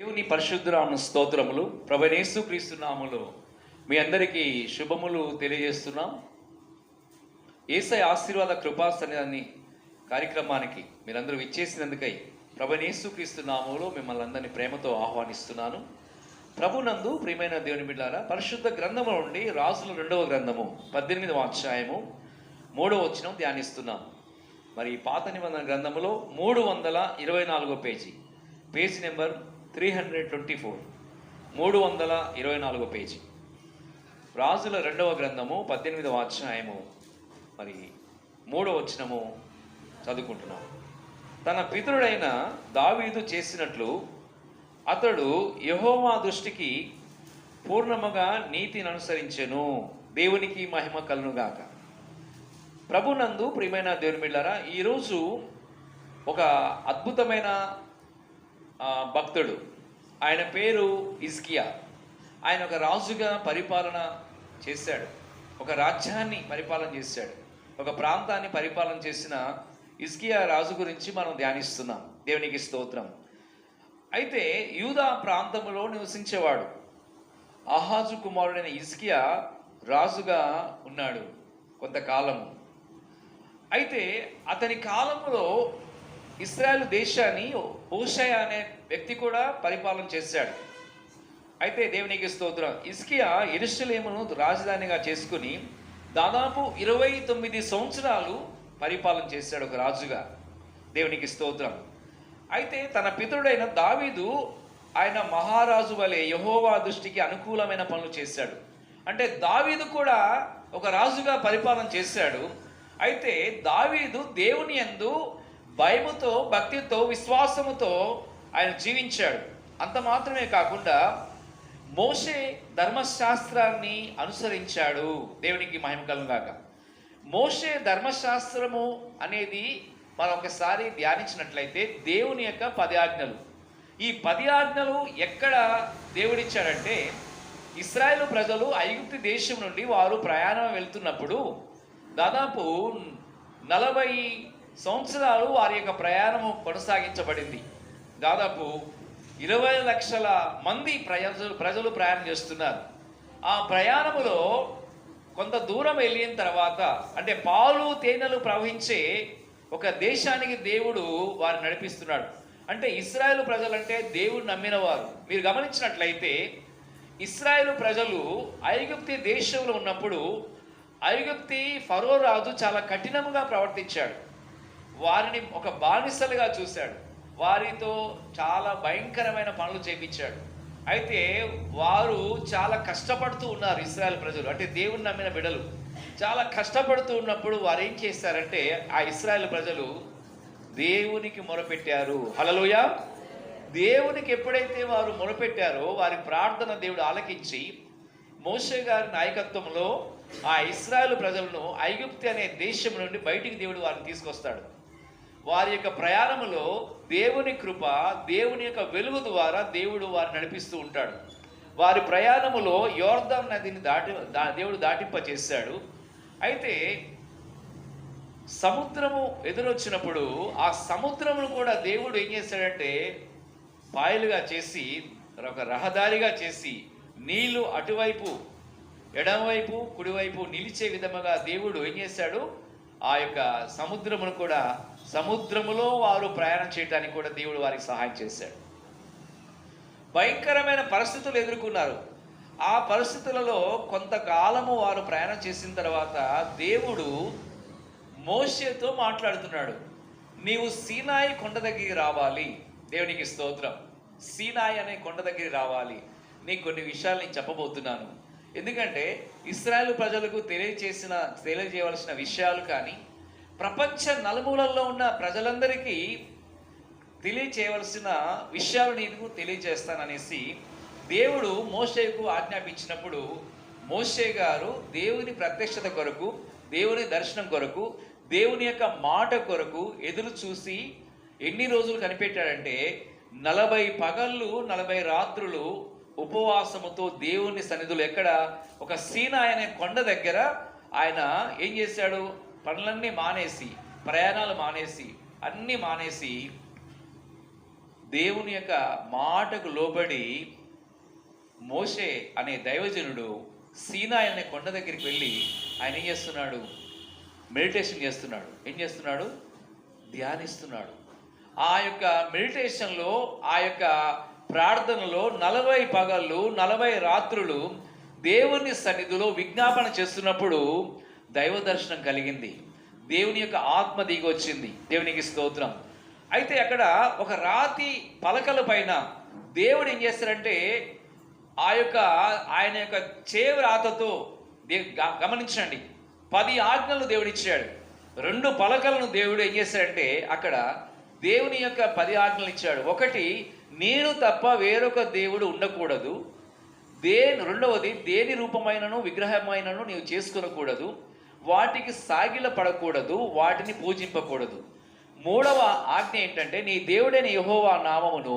దేవుని పరిశుద్ధనామ స్తోత్రములు. ప్రభువైన యేసుక్రీస్తు నామములో మీ అందరికీ శుభములు తెలియజేస్తున్నాం. యేసయ్య ఆశీర్వాద కృపా సన్నిధాన్ని కార్యక్రమానికి మీరందరూ విచ్చేసినందుకై ప్రభువైన యేసుక్రీస్తు నామములో మిమ్మల్ని అందరినీ ప్రేమతో ఆహ్వానిస్తున్నాను. ప్రభునందు ప్రియమైన దేవుని బిడ్డలారా, పరిశుద్ధ గ్రంథము నుండి రాజుల 2వ గ్రంథము 18వ అధ్యాయము 3వ వచనం ధ్యానిస్తున్నాం. మరి పాత నిబంధన గ్రంథములో 324 పేజీ నెంబర్ 324, 324 పేజీ. రాజుల 2వ గ్రంథము 18వ అధ్యాయము మరి 3వ వచనము చదువుకుంటున్నాం. తన పితరుడైన దావీదు చేసినట్లు అతడు యెహోవా దృష్టికి పూర్ణముగా నీతిని అనుసరించెను. దేవునికి మహిమ కలుగునుగాక. ప్రభునందు ప్రియమైన దేవుని బిడ్డలారా, ఈరోజు ఒక అద్భుతమైన భక్తుడు. ఆయన పేరు హిజ్కియా. ఆయన ఒక రాజుగా పరిపాలన చేశాడు. ఒక రాజ్యాన్ని పరిపాలన చేశాడు. ఒక ప్రాంతాన్ని పరిపాలన చేసిన హిజ్కియా రాజు గురించి మనం ధ్యానిస్తున్నాం. దేవునికి స్తోత్రం. అయితే యూదా ప్రాంతంలో నివసించేవాడు. ఆహాజు కుమారుడైన హిజ్కియా రాజుగా ఉన్నాడు కొంతకాలము. అయితే అతని కాలంలో ఇశ్రాయేలు దేశాన్ని హోషేయ అనే వ్యక్తి కూడా పరిపాలన చేశాడు. అయితే దేవునికి స్తోత్రం, హిజ్కియా యెరూషలేమును రాజధానిగా చేసుకుని దాదాపు 29 సంవత్సరాలు పరిపాలన చేశాడు ఒక రాజుగా. దేవునికి స్తోత్రం. అయితే తన పితరుడైన దావీదు ఆయన మహారాజు వలె యెహోవా దృష్టికి అనుకూలమైన పనులు చేశాడు. అంటే దావీదు కూడా ఒక రాజుగా పరిపాలన చేశాడు. అయితే దావీదు దేవుని యందు భయముతో, భక్తితో, విశ్వాసముతో ఆయన జీవించాడు. అంత మాత్రమే కాకుండా మోషే ధర్మశాస్త్రాన్ని అనుసరించాడు. దేవునికి మహిమ కలుగుగాక. మోషే ధర్మశాస్త్రము అనేది మనం ఒకసారి ధ్యానించినట్లయితే దేవుని యొక్క 10 ఆజ్ఞలు. ఈ 10 ఆజ్ఞలు ఎక్కడ దేవుడిచ్చాడంటే, ఇశ్రాయేలు ప్రజలు ఐగుప్తు దేశం నుండి వారు ప్రయాణం వెళ్తున్నప్పుడు దాదాపు 40 సంవత్సరాలు వారి యొక్క ప్రయాణము కొనసాగించబడింది. దాదాపు 20 లక్షల మంది ప్రజలు ప్రయాణం చేస్తున్నారు. ఆ ప్రయాణములో కొంత దూరం వెళ్ళిన తర్వాత, అంటే పాలు తేనెలు ప్రవహించే ఒక దేశానికి దేవుడు వారిని నడిపిస్తున్నాడు. అంటే ఇశ్రాయేలు ప్రజలంటే దేవుడు నమ్మిన వారు. మీరు గమనించినట్లయితే ఇశ్రాయేలు ప్రజలు ఐగుప్తు దేశంలో ఉన్నప్పుడు ఐగుప్తి ఫరో రాజు చాలా కఠినంగా ప్రవర్తించాడు. వారిని ఒక బానిసలుగా చూశాడు. వారితో చాలా భయంకరమైన పనులు చేపించాడు. అయితే వారు చాలా కష్టపడుతూ ఉన్నారు. ఇశ్రాయేల్ ప్రజలు అంటే దేవుని నమ్మిన బిడ్డలు చాలా కష్టపడుతూ ఉన్నప్పుడు వారు ఏం చేశారంటే, ఆ ఇశ్రాయేల్ ప్రజలు దేవునికి మొరపెట్టారు. హల్లెలూయా. దేవునికి ఎప్పుడైతే వారు మొరపెట్టారో వారి ప్రార్థన దేవుడు ఆలకించి మోషే గారి నాయకత్వంలో ఆ ఇశ్రాయేలు ప్రజలను ఐగుప్తు అనే దేశం నుండి బయటికి దేవుడు వారిని తీసుకొస్తాడు. వారి యొక్క ప్రయాణములో దేవుని కృప, దేవుని యొక్క వెలుగు ద్వారా దేవుడు వారిని నడిపిస్తూ ఉంటాడు. వారి ప్రయాణములో యోర్దాను నదిని దేవుడు దాటింపచేశాడు. అయితే సముద్రము ఎదురొచ్చినప్పుడు ఆ సముద్రమును కూడా దేవుడు ఏం చేశాడంటే పాయలుగా చేసి, ఒక రహదారిగా చేసి, నీళ్లు అటువైపు ఎడమవైపు కుడివైపు నిలిచే విధముగా దేవుడు ఏం చేశాడు, ఆ యొక్క సముద్రమును కూడా, సముద్రములో వారు ప్రయాణం చేయడానికి కూడా దేవుడు వారికి సహాయం చేశాడు. భయంకరమైన పరిస్థితులు ఎదుర్కొన్నారు. ఆ పరిస్థితులలో కొంతకాలము వారు ప్రయాణం చేసిన తర్వాత దేవుడు మోషేతో మాట్లాడుతున్నాడు. నీవు సీనాయి కొండ దగ్గరికి రావాలి. దేవునికి స్తోత్రం. సీనాయి అనే కొండ దగ్గరికి రావాలి. నీకు కొన్ని విషయాలు నేను చెప్పబోతున్నాను. ఎందుకంటే ఇశ్రాయేలు ప్రజలకు తెలియజేయవలసిన విషయాలు కానీ, ప్రపంచ నలుమూలల్లో ఉన్న ప్రజలందరికీ తెలియచేయవలసిన విషయాలు నీకు తెలియజేస్తాననేసి దేవుడు మోషేకు ఆజ్ఞాపించినప్పుడు, మోషే గారు దేవుని ప్రత్యక్షత కొరకు, దేవుని దర్శనం కొరకు, దేవుని యొక్క మాట కొరకు ఎదురు చూసి ఎన్ని రోజులు కనిపెట్టాడంటే 40 పగళ్ళు 40 రాత్రులు ఉపవాసముతో దేవుని సన్నిధిలో, ఎక్కడ ఒక సీనాయి అనే కొండ దగ్గర ఆయన ఏం చేశాడు, పనులన్నీ మానేసి, ప్రయాణాలు మానేసి, అన్నీ మానేసి దేవుని యొక్క మాటకు లోబడి మోషే అనే దైవజనుడు సీనాయి అనే కొండ దగ్గరికి వెళ్ళి ఆయన ఏం చేస్తున్నాడు? మెడిటేషన్ చేస్తున్నాడు. ఏం చేస్తున్నాడు? ధ్యానిస్తున్నాడు. ఆ యొక్క మెడిటేషన్లో, ఆ యొక్క ప్రార్థనలో 40 పగళ్ళు 40 రాత్రులు దేవుని సన్నిధిలో విజ్ఞాపన చేస్తున్నప్పుడు దైవ దర్శనం కలిగింది. దేవుని యొక్క ఆత్మ దిగి వచ్చింది. దేవునికి స్తోత్రం. అయితే అక్కడ ఒక రాతి పలకల పైన దేవుడు ఏం చేస్తారంటే ఆయన యొక్క చేవ్రాతతో గమనించండి, 10 ఆజ్ఞలు దేవుడు ఇచ్చాడు. 2 పలకలను దేవుడు ఏం చేశాడంటే అక్కడ దేవుని యొక్క 10 ఆజ్ఞలు ఇచ్చాడు. ఒకటి, నేను తప్ప వేరొక దేవుడు ఉండకూడదు. రెండవది, దేని రూపమైనను విగ్రహమైనను నీవు చేసుకునకూడదు. వాటికి సాగిల పడకూడదు, వాటిని పూజింపకూడదు. 3వ ఆజ్ఞ ఏంటంటే నీ దేవుడైన యెహోవా నామమును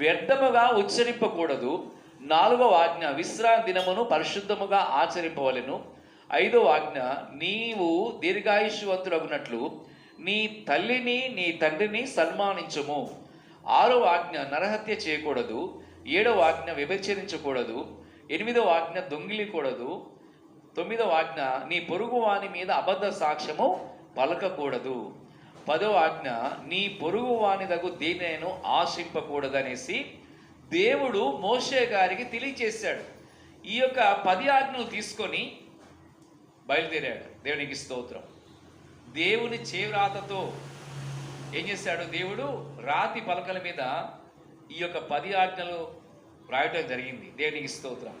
వ్యర్థముగా ఉచ్చరింపకూడదు. 4వ ఆజ్ఞ విశ్రాంతి దినమును పరిశుద్ధముగా ఆచరింపవలెను. 5వ ఆజ్ఞ నీవు దీర్ఘాయుష్యవంతుడగునట్లు నీ తల్లిని నీ తండ్రిని సన్మానించుము. 6వ ఆజ్ఞ నరహత్య చేయకూడదు. 7వ ఆజ్ఞ వ్యభిచరించకూడదు. 8వ ఆజ్ఞ దొంగిలికూడదు. 9వ ఆజ్ఞ నీ పొరుగు వాని మీద అబద్ధ సాక్ష్యము పలకకూడదు. 10వ ఆజ్ఞ నీ పొరుగు వాని దగు దేనినైనా ఆశింపకూడదనేసి దేవుడు మోషే గారికి తెలియచేశాడు. ఈ యొక్క 10 ఆజ్ఞలు తీసుకొని బయలుదేరాడు. దేవునికి స్తోత్రం. దేవుని చేవ్రాతతో ఏం చేశాడు? దేవుడు రాతి పలకల మీద ఈ యొక్క 10 ఆజ్ఞలు రాయటం జరిగింది. దేవునికి స్తోత్రం.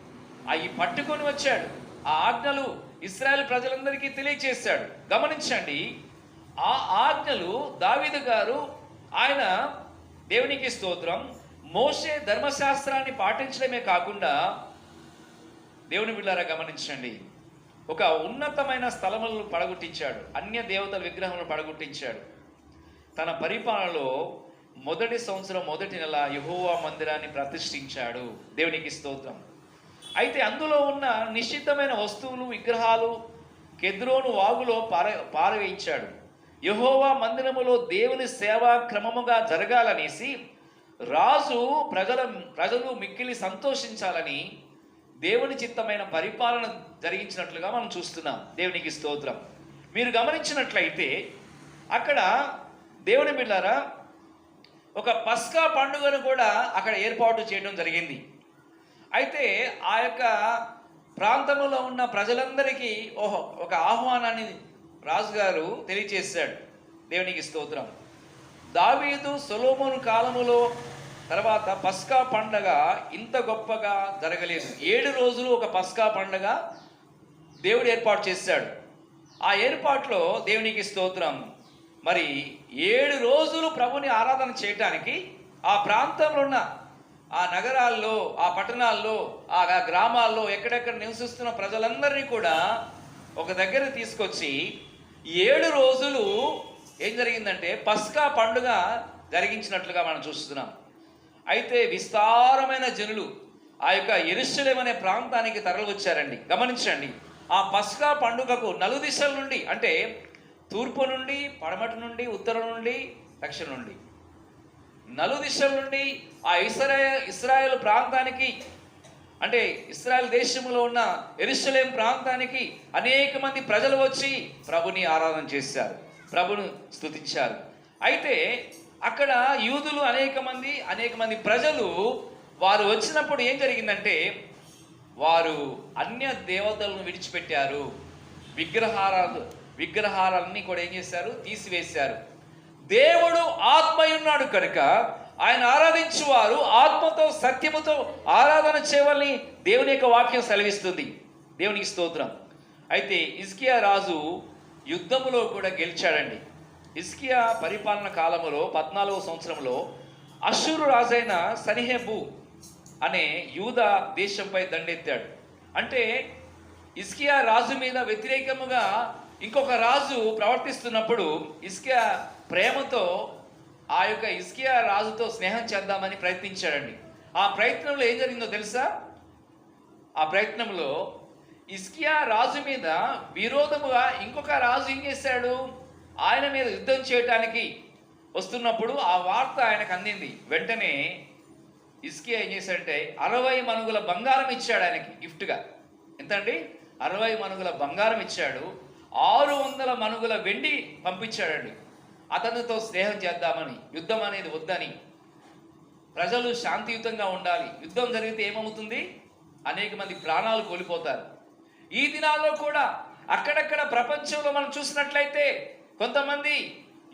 అవి పట్టుకొని వచ్చాడు. ఆ ఆజ్ఞలు ఇశ్రాయేల్ ప్రజలందరికీ తెలియచేశాడు. గమనించండి, ఆ ఆజ్ఞలు దావీదు గారు ఆయన దేవునికి స్తోత్రం మోషే ధర్మశాస్త్రాన్ని పాటించడమే కాకుండా, దేవుని బిడ్డలారా గమనించండి, ఒక ఉన్నతమైన స్థలములను పడగొట్టించాడు. అన్య దేవతల విగ్రహములను పడగొట్టించాడు. తన పరిపాలనలో మొదటి సంవత్సరం మొదటి నెల యెహోవా మందిరాన్ని ప్రతిష్ఠించాడు. దేవునికి స్తోత్రం. అయితే అందులో ఉన్న నిషిద్ధమైన వస్తువులు, విగ్రహాలు కెద్రోను వాగులో పారవేయించాడు. యెహోవా మందిరములో దేవుని సేవ క్రమముగా జరగాలనేసి రాజు ప్రజలు మిక్కిలి సంతోషించాలని దేవుని చిత్తమైన పరిపాలన జరిగించినట్లుగా మనం చూస్తున్నాం. దేవునికి స్తోత్రం. మీరు గమనించినట్లయితే అక్కడ దేవుని బిడ్డలారా ఒక పస్కా పండుగను కూడా అక్కడ ఏర్పాటు చేయడం జరిగింది. అయితే ఆ యొక్క ప్రాంతంలో ఉన్న ప్రజలందరికీ ఒక ఆహ్వానాన్ని రాజుగారు తెలియచేశాడు. దేవునికి స్తోత్రం. దావీదు సొలొమోను కాలములో తర్వాత పస్కా పండగ ఇంత గొప్పగా జరగలేదు. 7 రోజులు ఒక పస్కా పండగ దేవుడు ఏర్పాటు చేశాడు. ఆ ఏర్పాట్లో దేవునికి స్తోత్రం, మరి 7 రోజులు ప్రభుని ఆరాధన చేయటానికి ఆ ప్రాంతంలో ఉన్న ఆ నగరాల్లో, ఆ పట్టణాల్లో, ఆ గ్రామాల్లో ఎక్కడెక్కడ నివసిస్తున్న ప్రజలందరినీ కూడా ఒక దగ్గర తీసుకొచ్చి 7 రోజులు ఏం జరిగిందంటే పస్కా పండుగ జరిగించినట్లుగా మనం చూస్తున్నాం. అయితే విస్తారమైన జనులు ఆ యొక్క యెరూషలేము అనే ప్రాంతానికి తరలి వచ్చారండి. గమనించండి, ఆ పస్కా పండుగకు నలుదిశల నుండి, అంటే తూర్పు నుండి, పడమటి నుండి, ఉత్తరం నుండి, దక్షిణ నుండి, నలుదిశల నుండి ఆ ఇశ్రాయేలు ప్రాంతానికి, అంటే ఇశ్రాయేల్ దేశంలో ఉన్న యెరూషలేము ప్రాంతానికి అనేక మంది ప్రజలు వచ్చి ప్రభుని ఆరాధన చేశారు, ప్రభును స్తుతించారు. అయితే అక్కడ యూదులు అనేక మంది ప్రజలు వారు వచ్చినప్పుడు ఏం జరిగిందంటే వారు అన్య దేవతలను విడిచిపెట్టారు. విగ్రహాలన్నీ కూడా ఏం చేశారు? తీసివేశారు. దేవుడు ఆత్మయున్నాడు కనుక ఆయన ఆరాధించువారు ఆత్మతో సత్యముతో ఆరాధన చేయవాలని దేవుని యొక్క వాక్యం సెలవిస్తుంది. దేవునికి స్తోత్రం. అయితే హిజ్కియా రాజు యుద్ధములో కూడా గెలిచాడండి. హిజ్కియా పరిపాలన కాలంలో 14వ సంవత్సరంలో అష్షూరు రాజైన సన్హెరీబు అనే యూదా దేశంపై దండెత్తాడు. అంటే హిజ్కియా రాజు మీద వ్యతిరేకముగా ఇంకొక రాజు ప్రవర్తిస్తున్నప్పుడు హిజ్కియా ప్రేమతో ఆ యొక్క హిజ్కియా రాజుతో స్నేహం చేద్దామని ప్రయత్నించాడండి. ఆ ప్రయత్నంలో ఏం జరిగిందో తెలుసా? ఆ ప్రయత్నంలో హిజ్కియా రాజు మీద విరోధముగా ఇంకొక రాజు ఏం చేశాడు? ఆయన మీద యుద్ధం చేయటానికి వస్తున్నప్పుడు ఆ వార్త ఆయనకు అందింది. వెంటనే హిజ్కియా ఏం చేశాడంటే 60 మణుగుల బంగారం ఇచ్చాడు ఆయనకి గిఫ్ట్గా. ఎంత అండి? 60 మణుగుల బంగారం ఇచ్చాడు. 600 మణుగుల వెండి పంపించాడండి. అతనితో స్నేహం చేద్దామని, యుద్ధం అనేది వద్దని, ప్రజలు శాంతియుతంగా ఉండాలి. యుద్ధం జరిగితే ఏమవుతుంది? అనేక మంది ప్రాణాలు కోల్పోతారు. ఈ దినాల్లో కూడా అక్కడక్కడ ప్రపంచంలో మనం చూసినట్లయితే కొంతమంది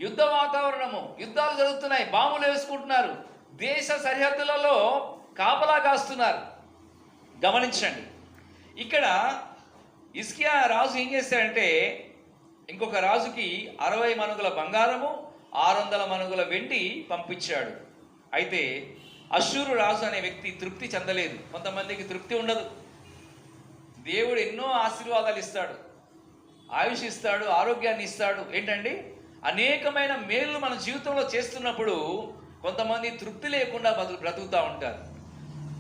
యుద్ధ వాతావరణము, యుద్ధాలు జరుగుతున్నాయి, బాంబులు వేసుకుంటున్నారు, దేశ సరిహద్దులలో కాపలా కాస్తున్నారు. గమనించండి. ఇక్కడ హిజ్కియా రాజు ఏం చేశాడంటే ఇంకొక రాజుకి 60 మణుగుల బంగారము, 600 మణుగుల వెండి పంపించాడు. అయితే అష్షూరు రాజు అనే వ్యక్తి తృప్తి చెందలేదు. కొంతమందికి తృప్తి ఉండదు. దేవుడు ఎన్నో ఆశీర్వాదాలు ఇస్తాడు, ఆయుష్ ఇస్తాడు, ఆరోగ్యాన్ని ఇస్తాడు. ఏంటండి, అనేకమైన మేలు మన జీవితంలో చేస్తున్నప్పుడు కొంతమంది తృప్తి లేకుండా బ్రతుకుతూ ఉంటారు.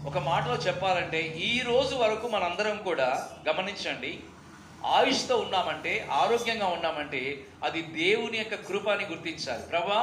ఒక మాటలో చెప్పాలంటే ఈ రోజు వరకు మనందరం కూడా గమనించండి, ఆయుష్తో ఉన్నామంటే, ఆరోగ్యంగా ఉన్నామంటే అది దేవుని యొక్క కృపని గుర్తించాలి. ప్రభా